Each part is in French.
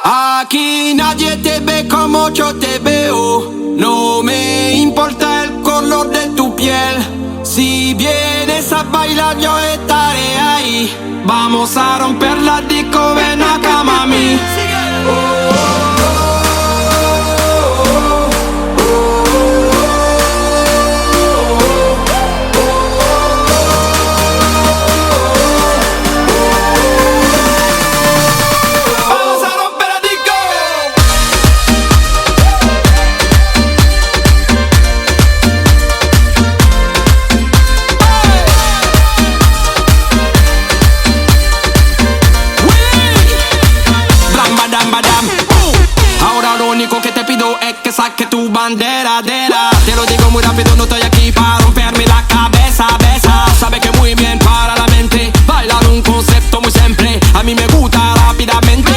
Aquí nadie te ve como yo te veo. No me importa el color de tu piel. Si vienes a bailar yo estaré ahí. Vamos a romper la disco, ven acá mami. Saque tu bandera. Te lo digo muy rápido, no estoy aquí para romperme la cabeza, besa. Sabe que muy bien para la mente. Bailar un concepto muy simple. A mí me gusta rápidamente.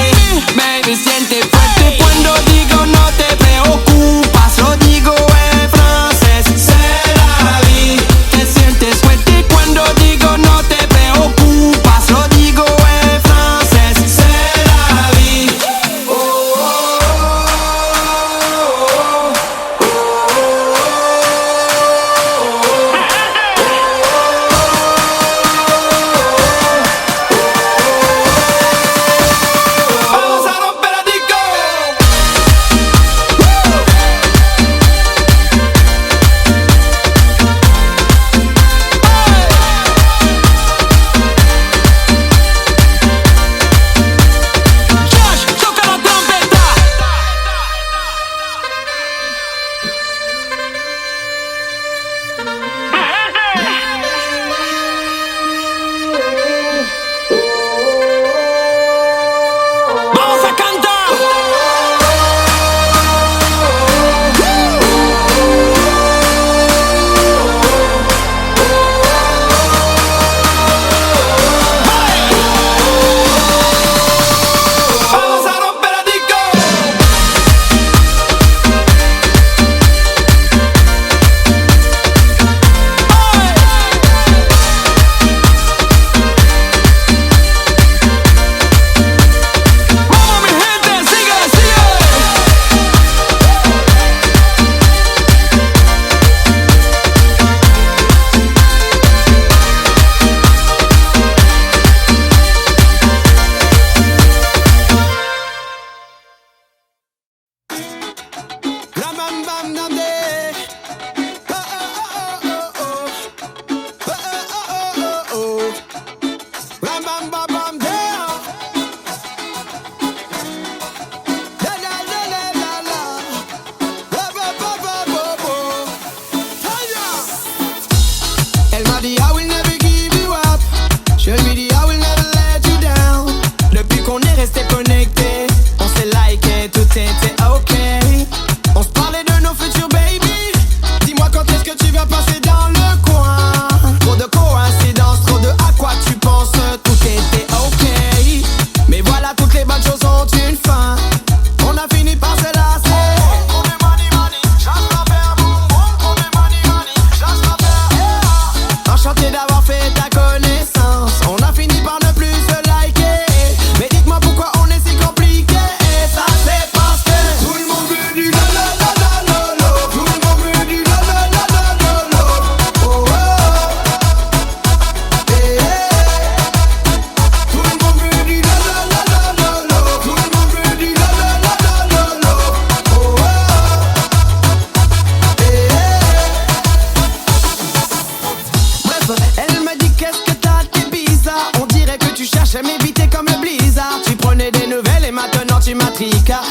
Baby, siente fuerte cuando digo no te preocupas. Lo digo en francés, c'est la vie. Te sientes fuerte cuando digo no te preocupas. Lo digo en francés, c'est la vie.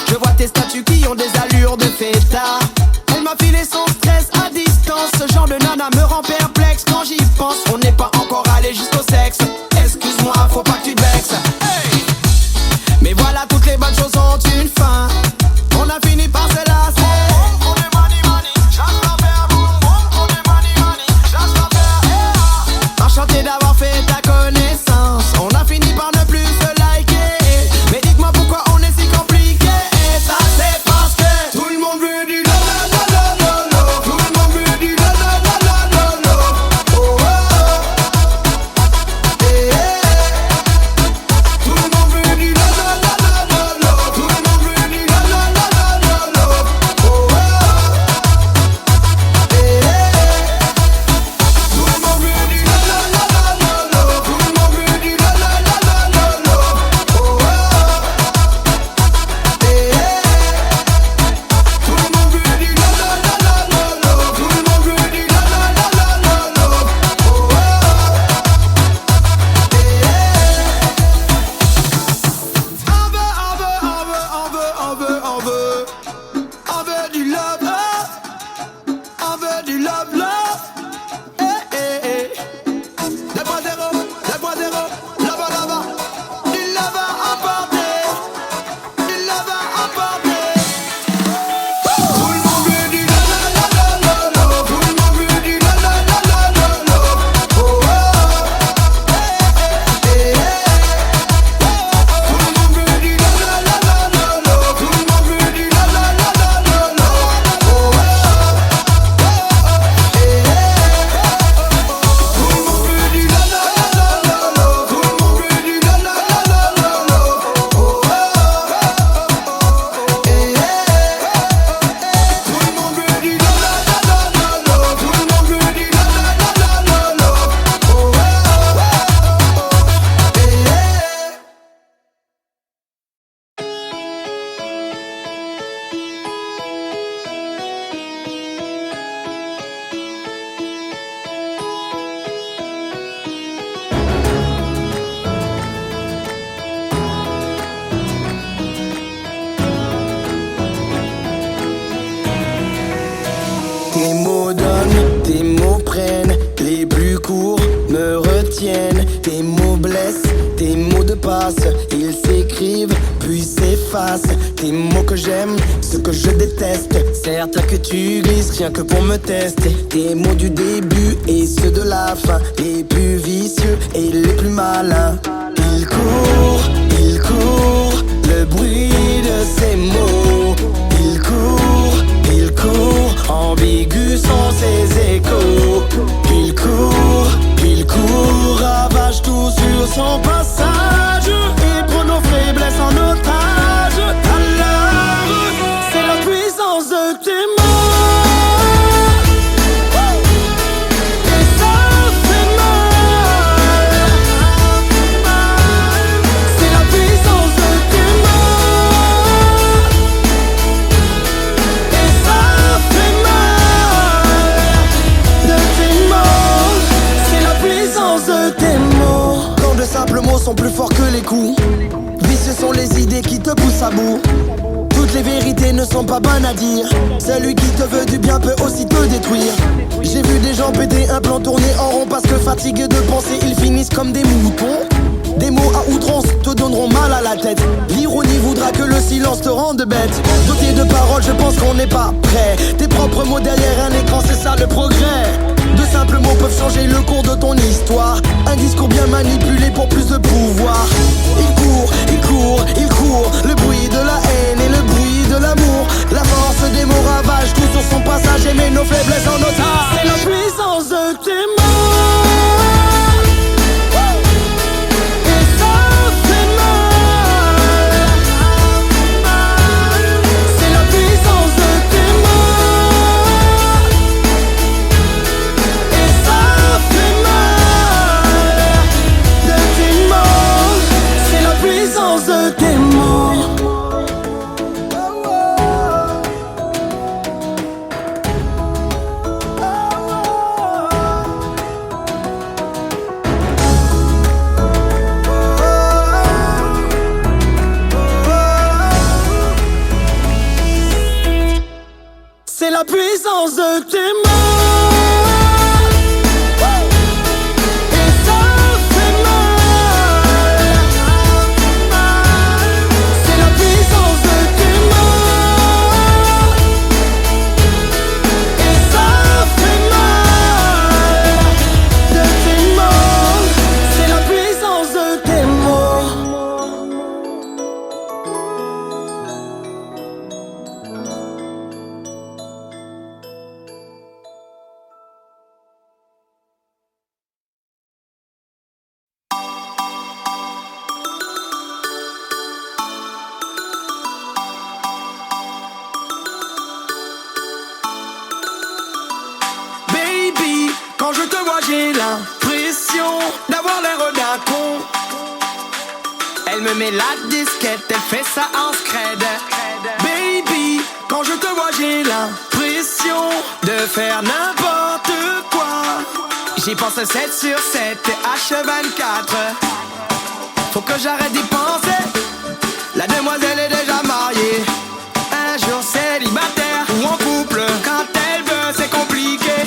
Je vois tes statuts qui ont des allures de fêtard. Elle m'a filé son stress à distance. Ce genre de nana me rend perplexe quand j'y pense. On n'est pas encore allé jusqu'au sexe. Excuse-moi, faut pas que tu te vexes. Hey, mais voilà, toutes les bonnes choses ont une fin. On a fini par se lasser. On est money, chasse l'enfer. On est money, chasse l'enfer. Enchanté d'avoir fait ta connaissance. On a fini par ne plus se liker. Mais dites-moi pourquoi on est si compliqué. Et ça c'est parce que tiennent. Tes mots blessent, tes mots de passe. Ils s'écrivent, puis s'effacent. Tes mots que j'aime, ceux que je déteste. Certains que tu grises rien que pour me tester. Tes mots du début et ceux de la fin. Les plus vicieux et les plus malins. Il court, le bruit de ses mots. Il court, ambigus sont ses échos. Il court, ravage tout sur son passage. Il prend nos faiblesses en otage. Alors, c'est la puissance de tes mots. Sont plus forts que les coups. Vicieux sont les idées qui te poussent à bout. Toutes les vérités ne sont pas bonnes à dire. Celui qui te veut du bien peut aussi te détruire. J'ai vu des gens péter un plan tourner en rond parce que fatigués de penser, ils finissent comme des moutons. Des mots à outrance te donneront mal à la tête. L'ironie voudra que le silence te rende bête. Doté de paroles, je pense qu'on n'est pas prêt. Tes propres mots derrière un écran, c'est ça le progrès. De simples mots peuvent changer le cours de ton histoire. Un discours bien manipulé pour plus de pouvoir. Il court, le bruit de la haine et le bruit de l'amour. La force des mots ravage tout sur son passage et met nos faiblesses en otage. C'est la puissance de tes mots. La puissance de tes mots. Et ça fait mal. C'est la puissance de tes mots. Et ça fait mal. De tes mots. C'est la puissance de tes mots. Quand je te vois, j'ai l'impression d'avoir l'air d'un con. Elle me met la disquette, elle fait ça en scred. Baby, quand je te vois, j'ai l'impression de faire n'importe quoi. J'y pense 7 sur 7 et H24. Faut que j'arrête d'y penser. La demoiselle est déjà mariée. Un jour célibataire ou en couple. Quand elle veut, c'est compliqué.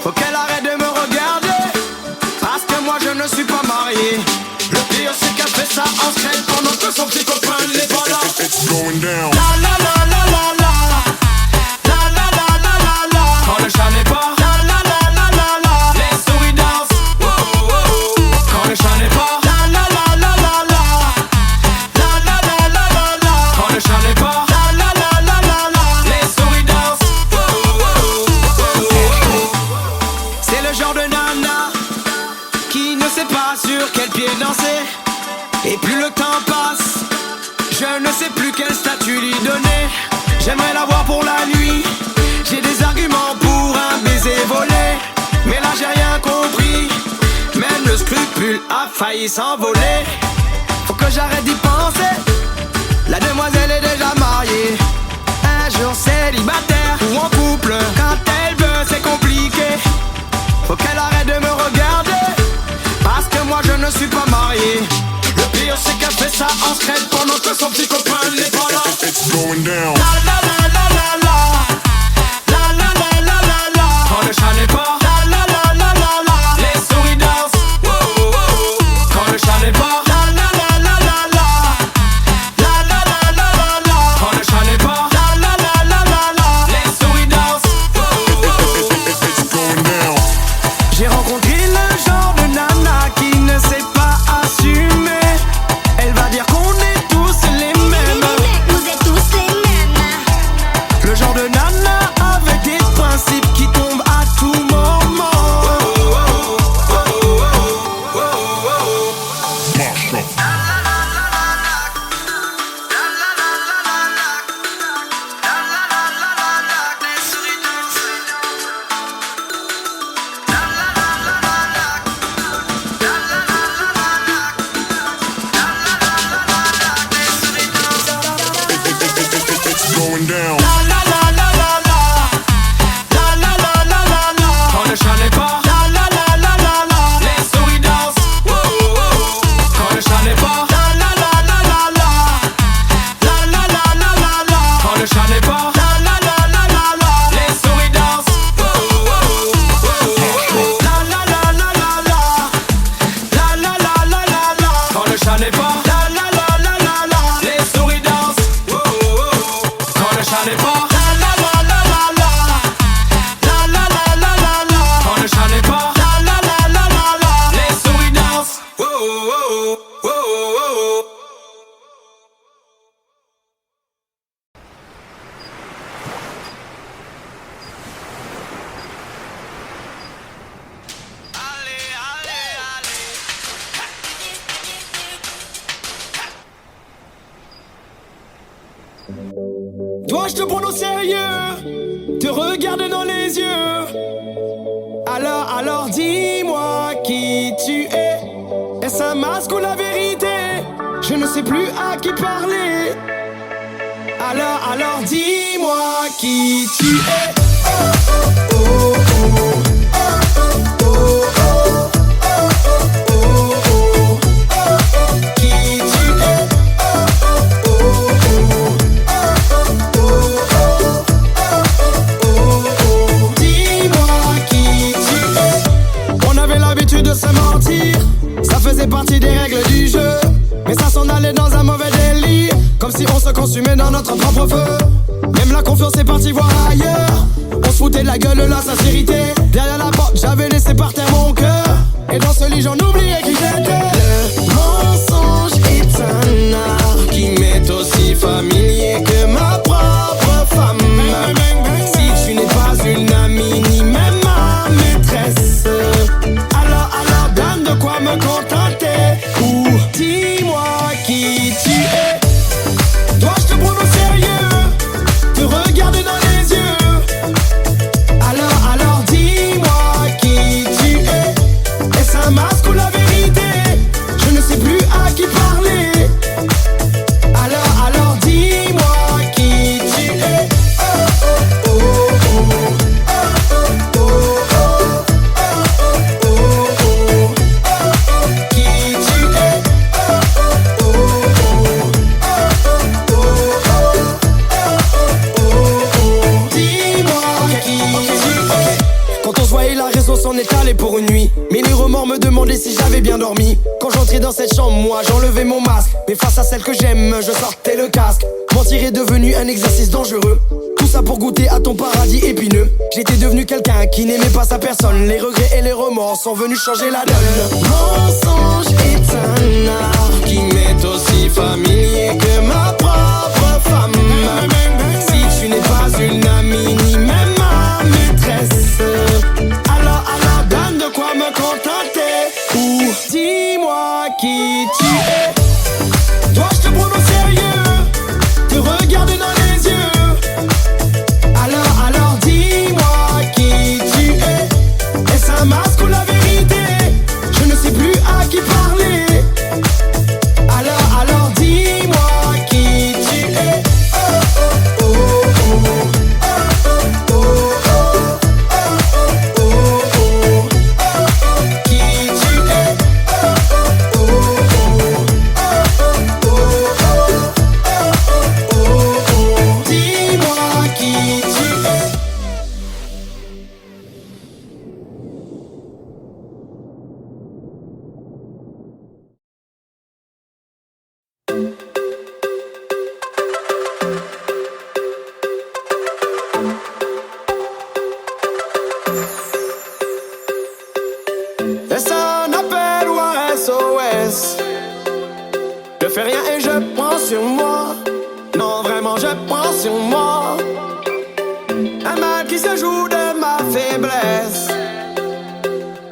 Faut qu'elle arrête de me regarder, parce que moi je ne suis pas marié. Le pire c'est qu'elle fait ça en scred pendant que son petit copain n'est pas là. It's going down. La la la la la la. La la la la la la. Quand le chat n'est pas. La la la la la la. Les souris dansent. Wow, wow. Quand le chat n'est pas. La la la la la la. La la la la la la. Quand le chat n'est pas. La la la la la la. Les souris dansent. Wow, wow. C'est le genre de nana qui ne sait pas sur quel pied danser. Et plus le temps passe, je ne sais plus quel statut lui donner. J'aimerais la voir pour la nuit. J'ai des arguments pour un baiser volé. Mais là j'ai rien compris. Même le scrupule a failli s'envoler. Faut que j'arrête d'y penser. La demoiselle est déjà mariée. Un jour célibataire ou en couple. Quand elle veut c'est compliqué. Faut qu'elle arrête de me regarder, parce que moi je ne suis pas marié. Le pire c'est qu'elle fait ça en scred pendant que son petit copain n'est pas là. It's going down. La la la la la la. La la la la la la. Quand le chat n'est pas. La la la la la la. Les souris dansent. Wow, chat n'est pas la la la la la la, les souris dansent. Oh, oh, oh. Quand le chat n'est pas la la la la la la, la la la la la la. Quand le chat n'est pas la la la la la la, les souris dansent. Oh, oh, oh, oh, oh, oh. Dois-je te prendre au sérieux, te regarder dans les yeux? Alors dis-moi qui tu es. Est-ce un masque ou la vérité? Je ne sais plus à qui parler. Alors dis-moi qui tu es. Oh, oh, oh, oh. De se mentir, ça faisait partie des règles du jeu. Mais ça s'en allait dans un mauvais délire, comme si on se consumait dans notre propre feu. Même la confiance est partie voir ailleurs. On se foutait de la gueule, de la sincérité. Derrière la porte, j'avais laissé par terre mon cœur. Et dans ce lit, j'en oubliais qui j'étais. Le mensonge est un art qui m'est aussi familier que ma propre femme. Si tu n'es pas une amie, ni même ma maîtresse, alors donne de quoi me contenter. Ou dis-moi qui tu es. Dois-je te prendre au sérieux, te regarder dans les yeux? Alors dis-moi qui tu es. Est-ce un masque ou la vérité? Je ne sais plus à qui parler. Alors dis-moi qui tu es. Oh, oh, oh, oh. S'en est allé pour une nuit, mais les remords me demandaient si j'avais bien dormi. Quand j'entrais dans cette chambre, moi j'enlevais mon masque, mais face à celle que j'aime, je sortais le casque. Mentir est devenu un exercice dangereux, tout ça pour goûter à ton paradis épineux. J'étais devenu quelqu'un qui n'aimait pas sa personne. Les regrets et les remords sont venus changer la donne. Le mensonge est un art qui m'est aussi familier que ma propre femme. Si tu n'es pas une amie, ni même ma maîtresse, alors donne de quoi me contenter. Ou dis-moi qui tu es. Dois-je te prendre au sérieux, te regarder dans les yeux? Alors dis-moi qui tu es. Est-ce un masque ou la vérité? Je ne sais plus à qui parler. Alors dis-moi qui tu es. Oh, oh, oh, oh. Est-ce un appel ou un SOS? Je fais rien et je prends sur moi. Non, vraiment, je prends sur moi. Un mal qui se joue de ma faiblesse.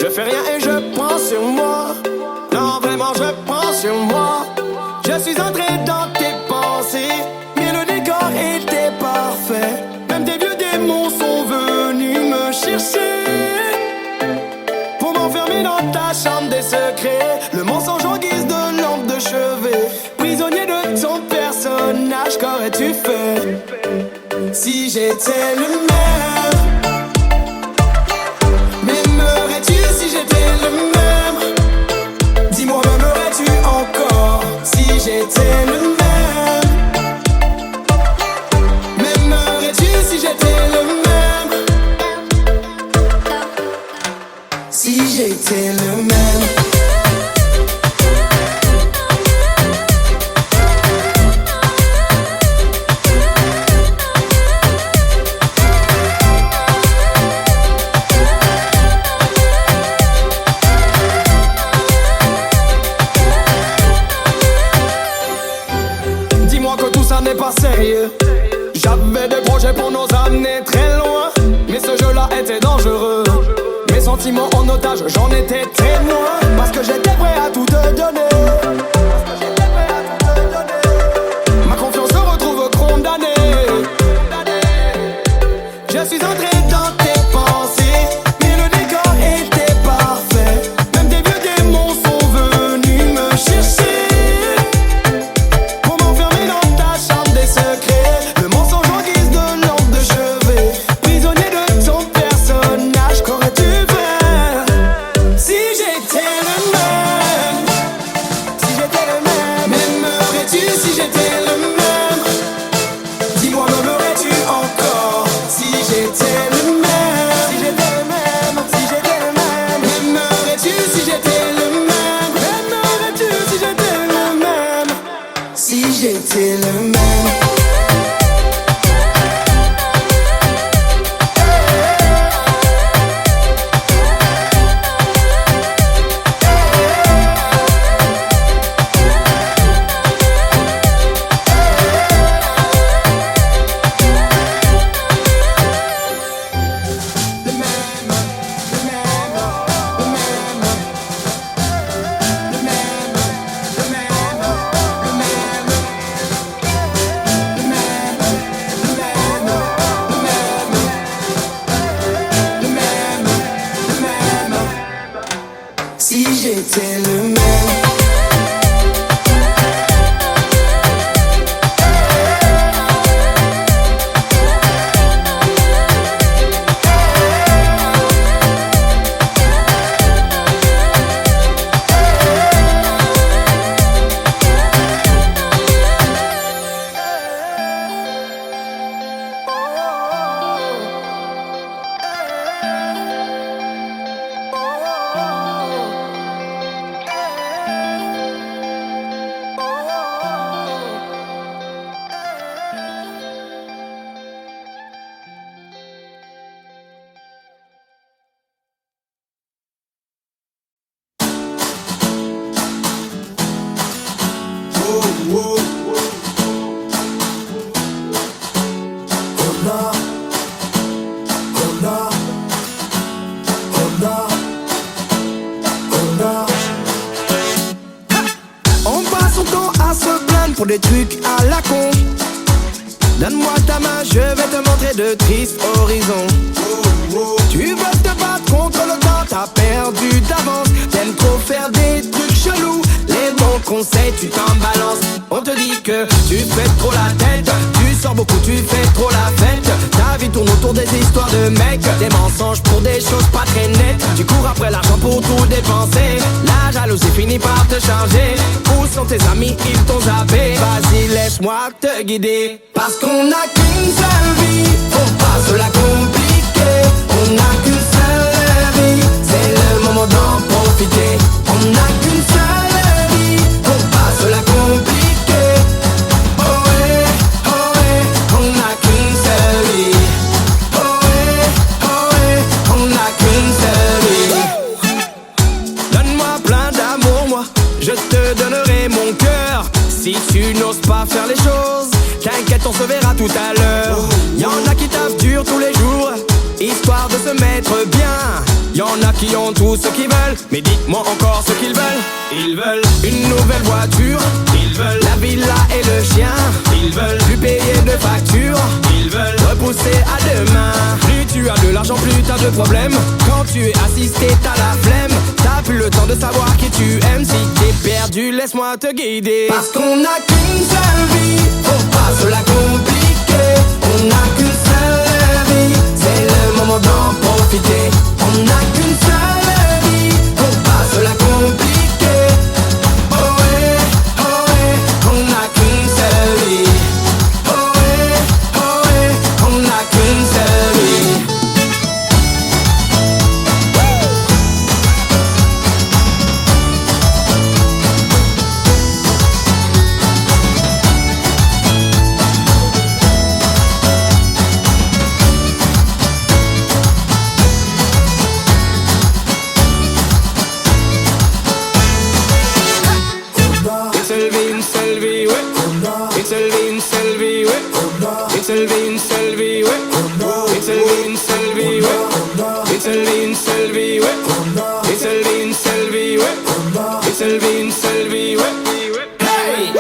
Je fais rien et je prends sur moi. Non, vraiment, je prends sur moi. Je suis entré dans tes pensées, mais le décor était parfait. Même tes vieux démons sont venus me chercher pour m'enfermer dans ta chambre des secrets. Le mensonge en guise de lampe de chevet. Prisonnier de ton personnage, qu'aurais-tu fait si j'étais le même? M'aimerais-tu si j'étais le même? Dis-moi, m'aimerais-tu encore si j'étais le même? M'aimerais-tu si j'étais le même? Si j'étais le même. ça n'est pas sérieux. J'avais des projets pour nous amener très loin, mais ce jeu-là était dangereux. Mes sentiments en otage, j'en étais témoin, parce que j'étais prêt à tout te donner. Ma confiance se retrouve condamnée. Je suis entré dans tes pensées, mais le décor était parfait. Même tes vieux démons sont venus me chercher pour m'enfermer dans ta chambre des secrets. Le mensonge en guise de lampe de chevet. Prisonnier de ton personnage, qu'aurais-tu fait si j'étais le même? Si j'étais le même, m'aimerais-tu si j'étais le même? Dis-moi, m'aimerais-tu encore si j'étais le même? Si j'étais le même, si j'étais le même, m'aimerais-tu si j'étais le même? M'aimerais-tu si j'étais le même? Si j'étais le même. Si j'étais le même. On passe son temps à se plaindre pour des trucs à la con. Donne-moi ta main, je vais te montrer de tristes horizons. Tu veux te battre contre le temps, t'as perdu d'avance. T'aimes trop faire des trucs chelous, les bons conseils tu t'en balances. On te dit que tu fais trop la tête, tu sors beaucoup, tu fais trop la fête. Ta vie tourne autour des histoires de mecs, des mensonges pour des choses pas très nettes. Tu cours après l'argent pour tout dépenser, la jalousie finit par te changer. Où sont tes amis, ils t'ont zappé. Vas-y laisse-moi te guider, parce qu'on n'a qu'une seule vie, faut pas se la compliquer. On n'a qu'une seule vie, c'est le moment d'en profiter. On n'a qu'une seule vie, faut pas se la compliquer. Oh ouais, on n'a qu'une seule vie. Oh ouais, on n'a qu'une seule vie. Donne-moi plein d'amour, moi, je te donnerai mon cœur. Si tu n'oses pas faire les choses, t'inquiète, on se verra tout à l'heure. Y'en a qui taffent dur tous les jours, histoire de se mettre bien. Y'en a qui ont tout ce qu'ils veulent, mais dites-moi encore ce qu'ils veulent. Ils veulent une nouvelle voiture, ils veulent la villa et le chien, ils veulent plus payer de factures, ils veulent repousser à demain. Plus tu as de l'argent, plus t'as de problèmes. Quand tu es assisté, t'as la flemme. T'as plus le temps de savoir qui tu aimes. Si t'es perdu, laisse-moi te guider. Parce qu'on n'a qu'une seule vie, faut pas se la compliquer. On n'a qu'une seule vie, c'est le moment d'en profiter. On n'a qu'une seule vie, faut pas se la compliquer. Oh ouais, on n'a qu'une seule vie. Oh ouais, on n'a qu'une seule vie. une seule vie, ouais. Une seule vie, ouais. Une seule vie, une seule vie, ouais. Une seule vie, une seule vie, ouais. Une seule vie, une seule vie, ouais. Une seule vie, une seule vie, ouais. Une seule vie, une seule vie, ouais. Hey!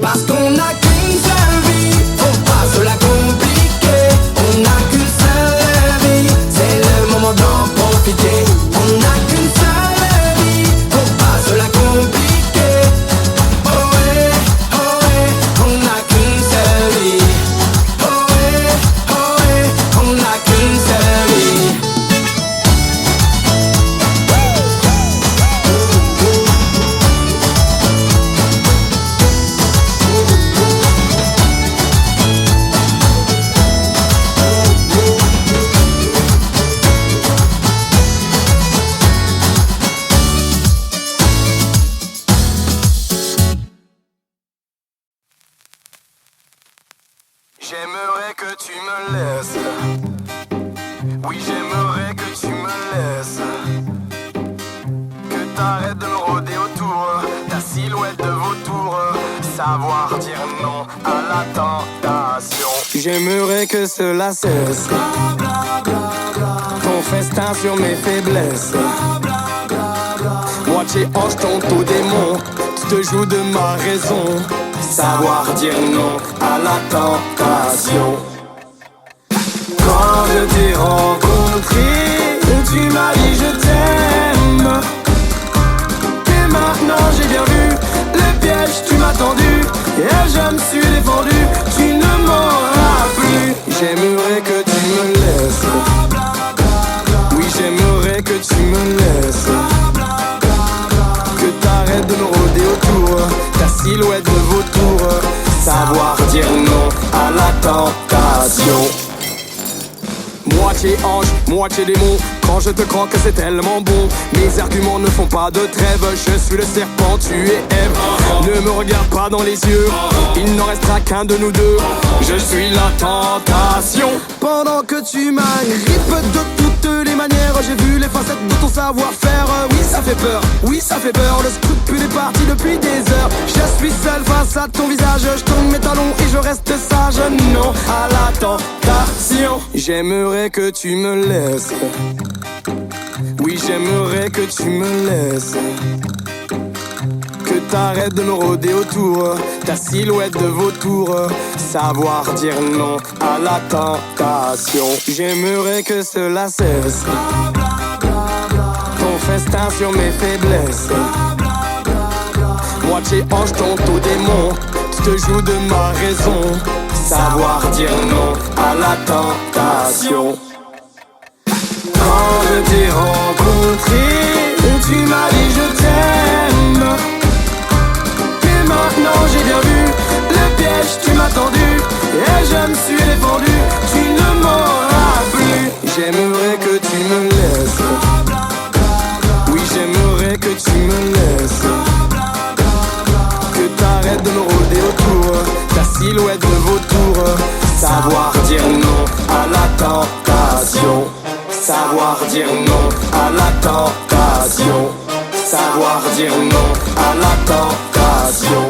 Parce qu'on n'a qu'une seule vie, faut pas se la compliquer. On n'a qu'une seule vie, c'est le moment d'en profiter. On n'a qu'une seule vie, faut pas se la compliquer. Oh ouais, on n'a qu'une seule vie. Oh ouais, on n'a qu'une seule vie. J'aimerais que tu me laisses. Oui, j'aimerais que tu me laisses. Que t'arrêtes de me rôder autour. Ta silhouette de vautour. Savoir dire non à la tentation. J'aimerais que cela cesse. Ton festin sur mes faiblesses. Moitié ange, tantôt démon. Tu te joues de ma raison. Savoir dire non à la tentation. Quand je t'ai rencontré, tu m'as dit je t'aime. Et maintenant j'ai bien vu le piège, tu m'as tendu. Et je me suis défendu, tu ne m'auras plus. J'aimerais que tu me laisses. Oui, j'aimerais que tu me laisses. Que t'arrêtes de me rôder autour. Ta silhouette de vautour. Savoir dire non à la tentation. Moitié ange, moitié démon. Quand je te croque c'est tellement bon. Mes arguments ne font pas de trêve. Je suis le serpent, tu es Ève. Ne me regarde pas dans les yeux. Il n'en restera qu'un de nous deux. Je suis la tentation. Pendant que tu m'agrippes de toutes les manières, j'ai vu les facettes de ton savoir-faire. Oui ça fait peur, oui ça fait peur. Le scrupule est parti depuis des heures. Je suis seul face à ton visage. Je tourne mes talons et je reste sage. Non à la tentation. J'aimerais que tu me laisses. Oui, j'aimerais que tu me laisses. Que t'arrêtes de me rôder autour. Ta silhouette de vautour. Savoir dire non à la tentation. J'aimerais que cela cesse. Ton festin sur mes faiblesses. Moitié ange, tantôt démon. Tu te joues de ma raison. Savoir dire non à la tentation. Quand je t'ai rencontré, tu m'as dit je t'aime. Et maintenant j'ai bien vu le piège, tu m'as tendu. Et je me suis défendu, tu ne m'auras plus. J'aimerais que tu me laisses. Oui, j'aimerais que tu me laisses. Que t'arrêtes de me rôder autour. Ta silhouette de vautour. Savoir dire non à la tentation. Savoir dire non à la tentation. Savoir dire non à la tentation.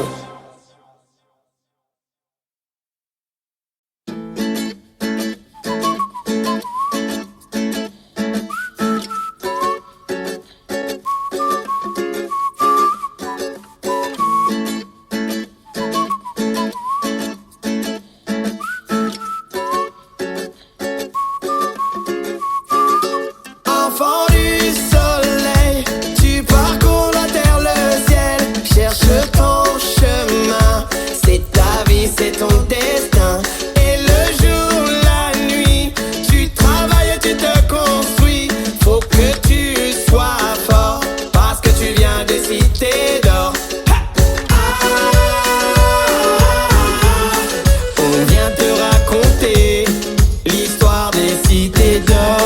Enfant du soleil, tu parcours la terre, le ciel. Cherche ton chemin, c'est ta vie, c'est ton destin. Et le jour, la nuit, tu travailles, tu te construis. Faut que tu sois fort, parce que tu viens des cités d'or. On vient te raconter l'histoire des cités d'or.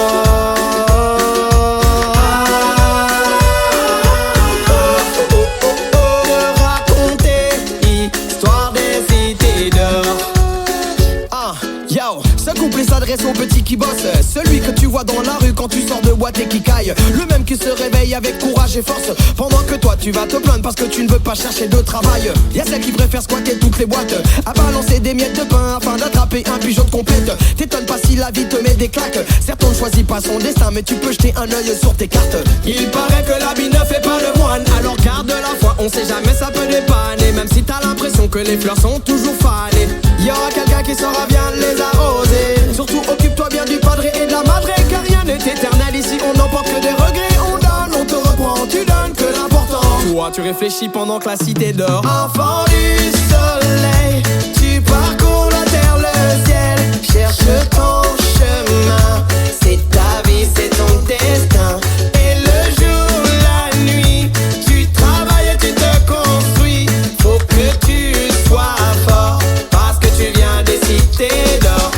Au petit qui bosse, celui que tu vois dans la rue quand quand tu sors de boîte et qui caille. Le même qui se réveille avec courage et force, pendant que toi tu vas te plaindre parce que tu ne veux pas chercher de travail. Y'a celle qui préfère squatter toutes les boîtes, à balancer des miettes de pain afin d'attraper un pigeon de complète. T'étonnes pas si la vie te met des claques. Certes on ne choisit pas son destin, mais tu peux jeter un œil sur tes cartes. Il paraît que l'habit ne fait pas le moine, alors garde la foi, on sait jamais, ça peut dépanner. Même si t'as l'impression que les fleurs sont toujours fanées, y'aura quelqu'un qui saura bien les arroser. Surtout occupe-toi bien du padré et de la madré, car rien n'est éternel ici, on n'emporte que des regrets. On donne, on te reprend, tu donnes que l'important. Toi tu réfléchis pendant que la cité dort. Enfant du soleil, tu parcours la terre, le ciel, cherche ton chemin. C'est ta vie, c'est ton destin. Et le jour, la nuit, tu travailles et tu te construis. Faut que tu sois fort, parce que tu viens des cités d'or.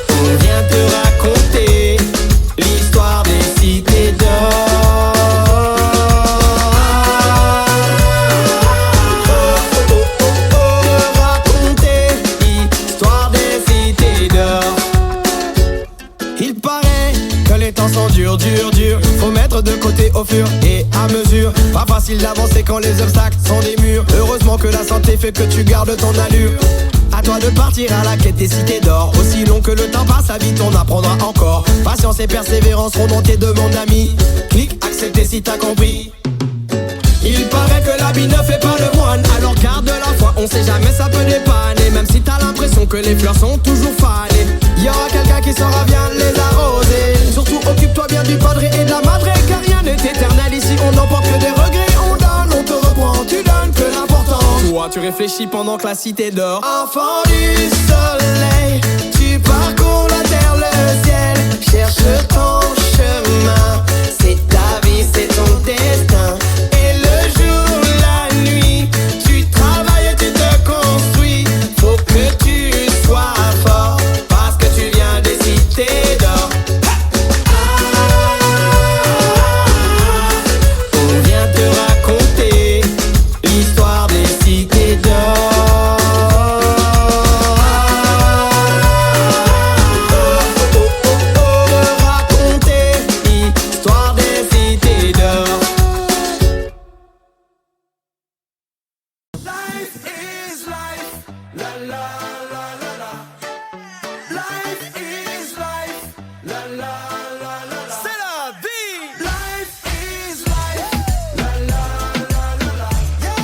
On vient te raconter l'histoire des cités d'or. Raconter l'histoire des cités d'or. Il paraît que les temps sont durs, durs, durs. Faut mettre de côté au fur et à mesure. Pas facile d'avancer quand les obstacles sont des murs. Heureusement que la santé fait que tu gardes ton allure. À toi de partir à la quête des cités d'or. Aussi long que le temps passe, à vite on apprendra encore. Patience et persévérance seront dans tes demandes d'amis. Clique, accepter si t'as compris. Il paraît que l'habit ne fait pas le moine, alors garde la foi, on sait jamais, ça peut dépanner. Même si t'as l'impression que les fleurs sont toujours fanées, y'aura quelqu'un qui saura bien les arroser. Surtout occupe-toi bien du padré et de la madré, car rien n'est éternel ici, on n'emporte que des regrets. On donne, on te reprend, tu donnes que l'important. Toi tu réfléchis pendant que la cité dort. Enfant du soleil, tu parcours la terre, le ciel, cherche ton chemin. C'est ta vie, c'est ton destin. Et le jour, la nuit, tu travailles et tu te construis. Faut que tu sois fort, parce que tu viens des cités d'or. On vient te raconter l'histoire des cités d'or. Raconter l'histoire des cités d'or. Life is life, la la la la la. Life is life, la la la la la. C'est la vie. Life is life, la la la la la. Yeah.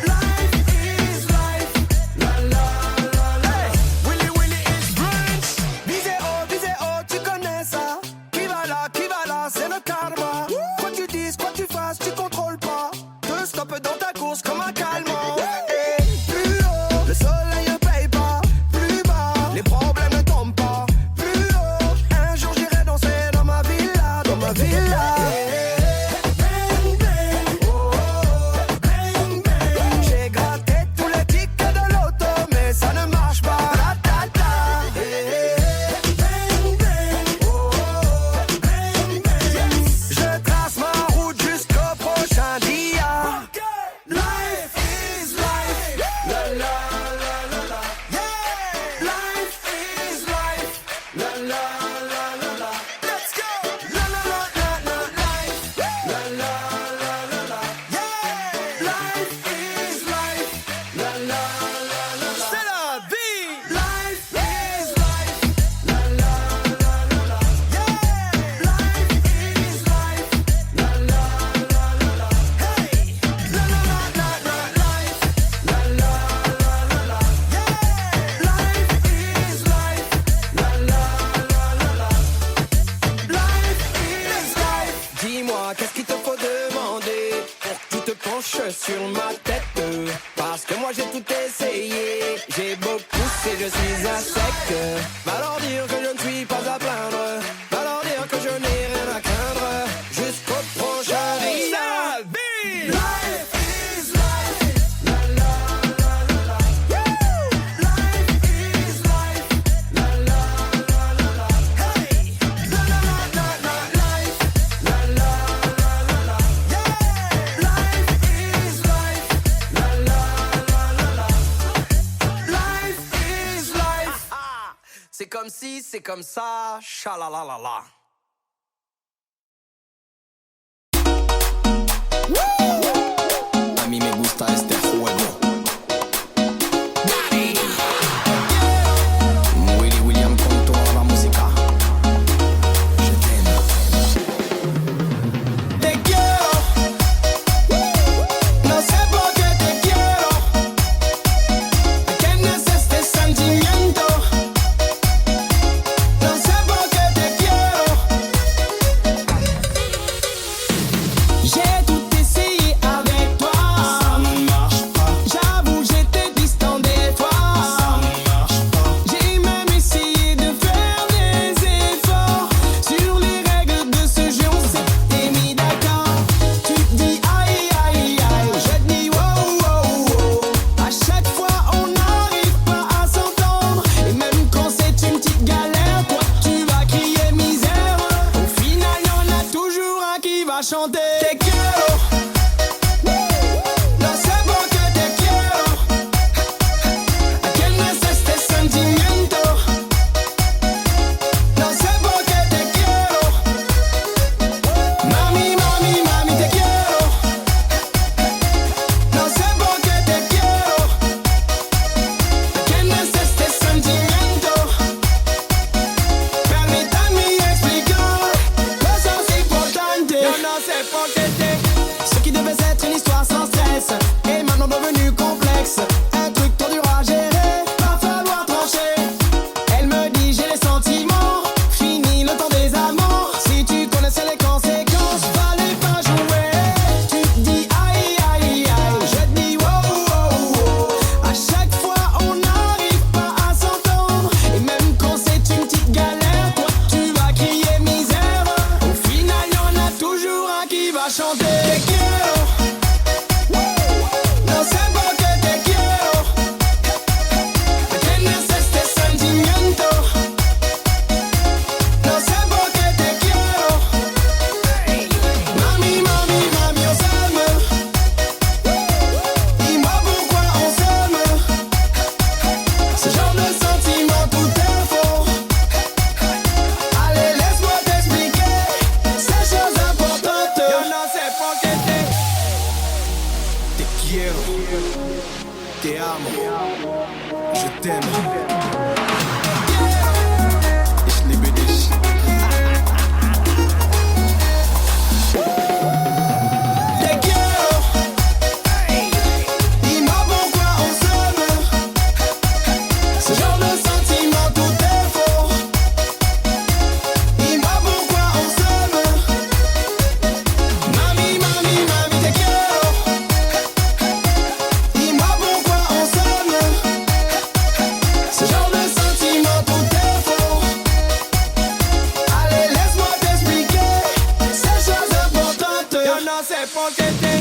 Life is life, la la la la la. Willy Willy is brunch. Visez haut, tu connais ça. Qui va là, c'est le karma. Quoi tu dises, quoi tu fasses, tu contrôles pas. Deux stops dans ta course comme un calmant. Et plus haut, le soleil ne paye pas. Plus bas, les problèmes ne tombent pas. Plus haut, un jour j'irai danser dans ma villa, dans ma villa. Bang, bang, oh, oh, bang, bang. J'ai gratté tous les tickets de l'auto, mais ça ne marche pas. La, ta, ta. Bang, bang, oh, oh, bang, bang. Je trace ma route jusqu'au prochain dia. Life is life, la la la la la. Yeah, life is life, la la la la la. Let's go, la la la la la. Life, la la la la la. Yeah, life is life, la la la la la. C'est la vie. Life is life, la la la la la. Yeah, life is life, la la la la la. Hey, la la la la la. Life, la la la la la. Yeah, life is life, la la la la la. Life is life. Dis-moi, qu'est-ce qu'il te faut demander pour que tu te penches sur ma tête? Parce que moi j'ai tout essayé, j'ai beau pousser, je suis à sec. Va leur dire que je ne suis pas à plaindre, va leur dire que je n'ai rien à craindre. Jusqu'au prochain dia. Life is life, la la la la la. Yeah. Life is life, la la la la la. Hey, la la la la la. Life, la la la la la. Yeah. Life is life, la la la la la. Life is life. C'est comme si, c'est comme ça, chalalalala. A mí me gusta este juego. Willy William con toda la música. Je t'aime. Te quiero. No sé por qué te quiero. ¿Quién es este sentimiento? No sé por qué te quiero. J'ai tout essayé avec toi. Ça ne marche pas. J'avoue, j'étais distant des fois. Ça ne marche pas. J'ai même essayé de faire des efforts. Sur les règles de ce jeu, on s'était mis d'accord. Tu dis aïe aïe aïe, je dis wow wow wow. À chaque fois, on n'arrive pas à s'entendre. Et même quand c'est une petite galère, toi tu vas crier misère. Au final, y'en a toujours un qui va chanter. Te quiero. No sé por qué te quiero. ¿Quién es este sentimiento? No sé por qué te quiero. Mami, mami, mami, te quiero. No sé por qué te quiero. ¿Quién es este sentimiento? Permítame explicar cosas importantes. Yo no sé por qué te. Ce qui devait être une histoire sans stress est maintenant devenu complexe. Un truc trop dur à gérer, va falloir trancher. Elle me dit j'ai les sentiments, fini le temps des amants. Si tu connaissais les conséquences, fallait pas jouer. Tu dis aïe aïe aïe, je dis wow wow wow. À chaque fois on n'arrive pas à s'entendre. Et même quand c'est une petite galère, toi tu vas crier misère. Au final y'en a toujours un qui va chanter. Te quiero. No sé por qué te quiero. ¿Quién es este sentimiento? No sé por qué te quiero. Mami, mami, mami, on s'aime. Dis-moi pourquoi on s'aime. Ce genre de sentiment, tout est faux. Allez, laisse-moi t'expliquer ces choses importantes. Yo no sé por qué te quiero, te amo, je t'aime. Ich liebe dich. Te quiero. Dis-moi pourquoi on s'aime. Ce genre de sentiment, tout est faux. Dis-moi pourquoi on s'aime. Mami, mami, mami, te quiero. Dis-moi pourquoi on s'aime. Ce genre de sentiment, tout est faux. Allez, laisse-moi t'expliquer ces choses importantes. Yo no sé por qué te.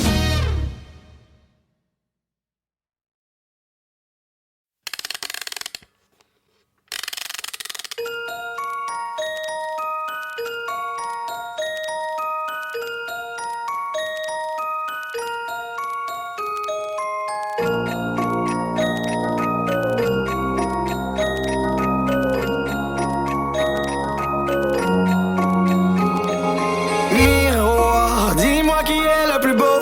Miroir, dis-moi qui est le plus beau,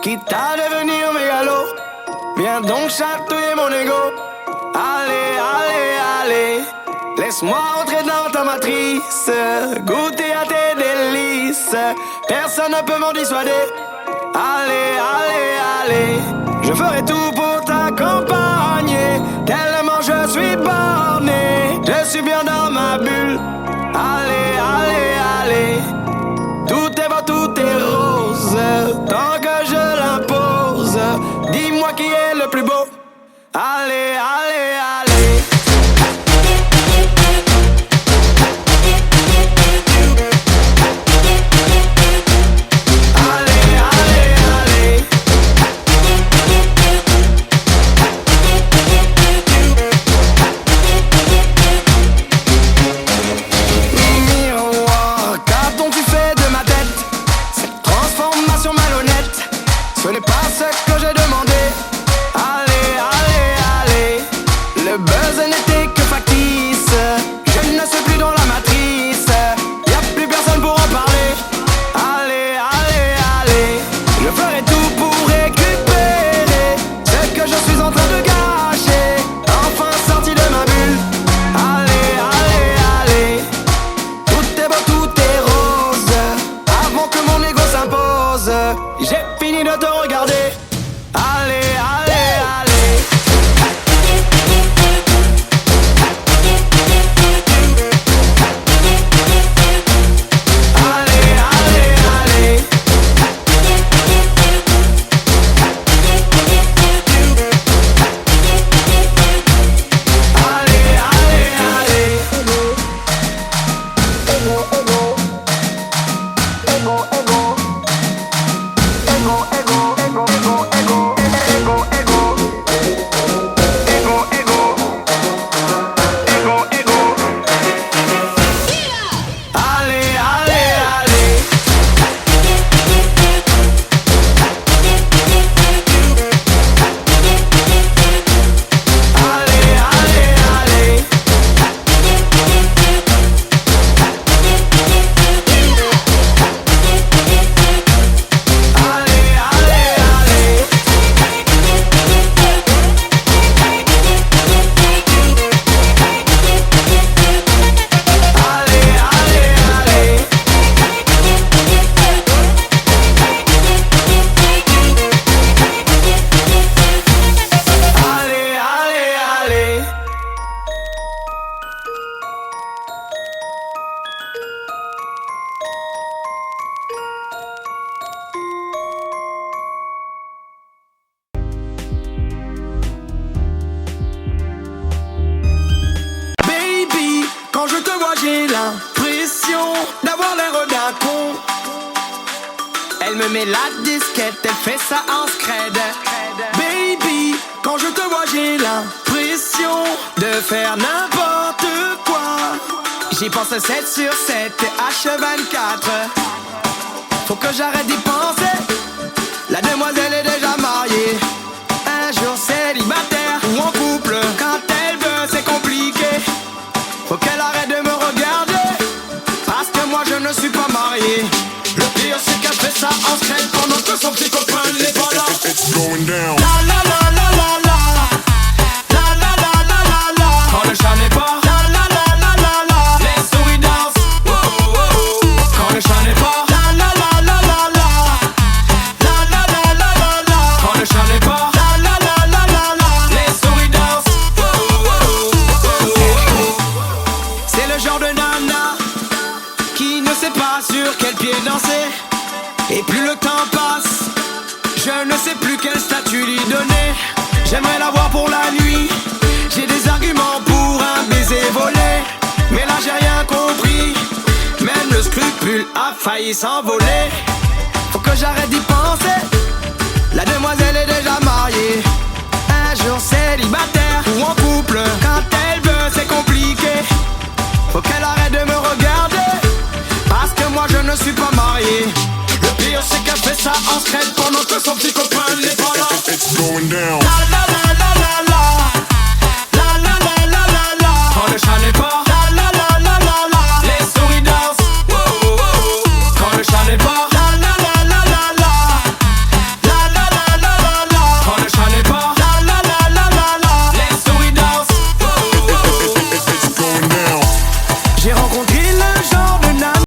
quitte à devenir mégalo. Viens donc chatouiller mon ego. Allez, allez, allez, laisse-moi entrer dans ta matrice, goûter à tes délices. Personne ne peut m'en dissuader. Allez, allez, allez, je ferai tout pour t'accompagner. Tellement je suis borné, je suis bien dans ma bulle. Allez, allez, allez, tout est beau, tout est rose, tant que je l'impose. Dis-moi qui est le plus beau. Allez, allez, allez. Allez, allez, allez. Miroir, qu'a-t-on-tu fait de ma tête? Cette transformation malhonnête, ce n'est pas ce que j'ai demandé. Allez, allez, allez, le buzz n'était que factice. fini de te regarder. Allez, allez, allez. Quand je te vois, j'ai l'impression d'avoir l'air d'un con. Elle me met la disquette, elle fait ça en scred. Baby, quand je te vois, j'ai l'impression de faire n'importe quoi. J'y pense 7 sur 7, H24. Faut que j'arrête d'y penser. La demoiselle est déjà mariée, un jour célibataire ou en couple. Quand elle veut, c'est compliqué. Faut qu'elle arrête de me regarder, parce que moi je ne suis pas marié. Le pire c'est qu'elle fait ça en scred pendant que son petit copain n'est pas là. It's going down. La la la la la la. La la la la la la. Quand le chat n'est pas. La la la la la la. Les souris dansent. Oh, oh, oh. Quand le chat n'est pas. La la la la la la. La la la la la la. Quand le chat n'est pas. La la la la la la. Les souris dansent. Oh, oh, oh, oh. C'est le genre de nana qui ne sait pas sur quel pied danser. Et plus le temps passe, je ne sais plus quel statut lui donner. J'aimerais la voir pour la nuit. J'ai des arguments pour un baiser volé. Mais là j'ai rien compris. Même le scrupule a failli s'envoler. Faut que j'arrête d'y penser. La demoiselle est déjà mariée, un jour célibataire ou en couple. Quand elle veut c'est compliqué. Faut qu'elle arrête de me regarder, parce que moi je ne suis pas marié. Le pire c'est qu'elle fait ça en scred pendant que son petit copain n'est pas là. It's going down. La